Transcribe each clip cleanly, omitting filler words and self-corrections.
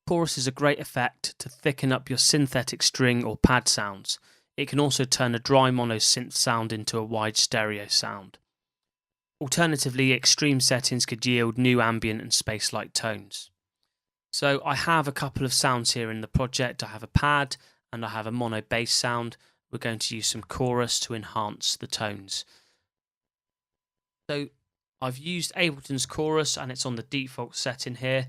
Chorus is a great effect to thicken up your synthetic string or pad sounds. It can also turn a dry mono synth sound into a wide stereo sound. Alternatively, extreme settings could yield new ambient and space-like tones. So I have a couple of sounds here in the project. I have a pad and I have a mono bass sound. We're going to use some chorus to enhance the tones. So I've used Ableton's chorus and it's on the default setting here.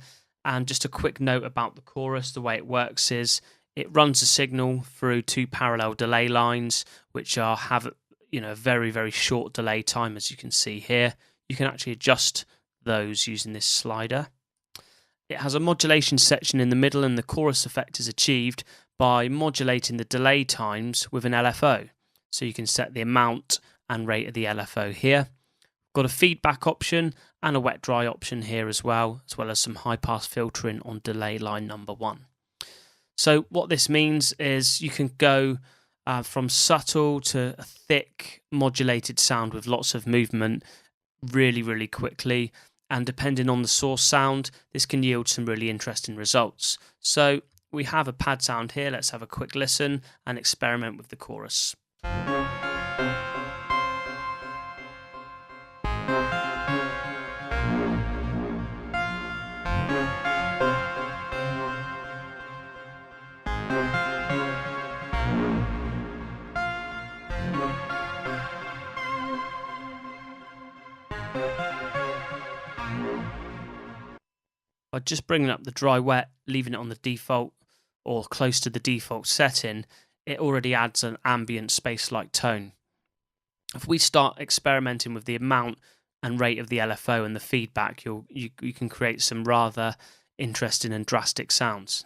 And just a quick note about the chorus, the way it works is it runs a signal through two parallel delay lines, which have a very, very short delay time, as you can see here. You can actually adjust those using this slider. It has a modulation section in the middle, and the chorus effect is achieved by modulating the delay times with an LFO. So you can set the amount and rate of the LFO here. Got a feedback option and a wet dry option here as well as some high pass filtering on delay line number 1. So what this means is you can go from subtle to a thick modulated sound with lots of movement really, really quickly. And depending on the source sound, this can yield some really interesting results. So we have a pad sound here. Let's have a quick listen and experiment with the chorus. By just bringing up the dry wet, leaving it on the default or close to the default setting, it already adds an ambient space-like tone. If we start experimenting with the amount and rate of the LFO and the feedback, you can create some rather interesting and drastic sounds.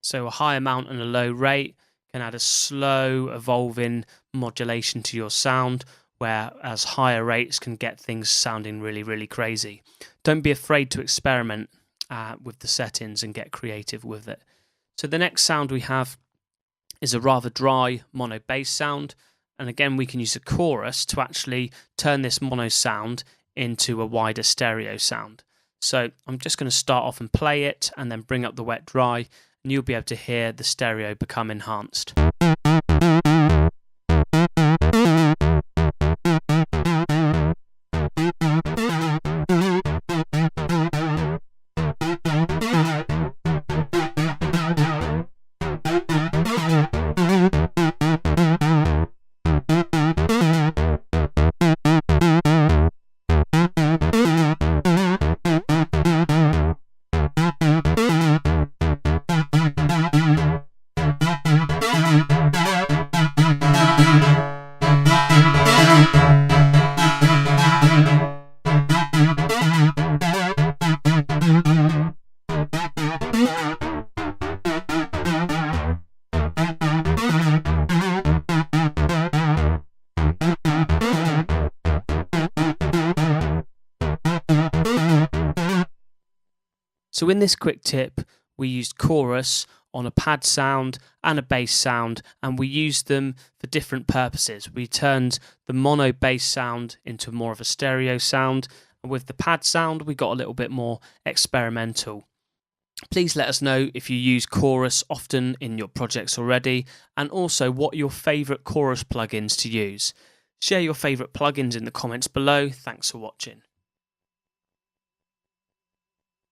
So a high amount and a low rate can add a slow evolving modulation to your sound, whereas higher rates can get things sounding really, really crazy. Don't be afraid to experiment with the settings and get creative with it. So the next sound we have is a rather dry mono bass sound. And again, we can use a chorus to actually turn this mono sound into a wider stereo sound. So I'm just going to start off and play it and then bring up the wet dry, and you'll be able to hear the stereo become enhanced. So in this quick tip, we used chorus on a pad sound and a bass sound, and we used them for different purposes. We turned the mono bass sound into more of a stereo sound, and with the pad sound, we got a little bit more experimental. Please let us know if you use chorus often in your projects already, and also what your favourite chorus plugins to use. Share your favourite plugins in the comments below. Thanks for watching.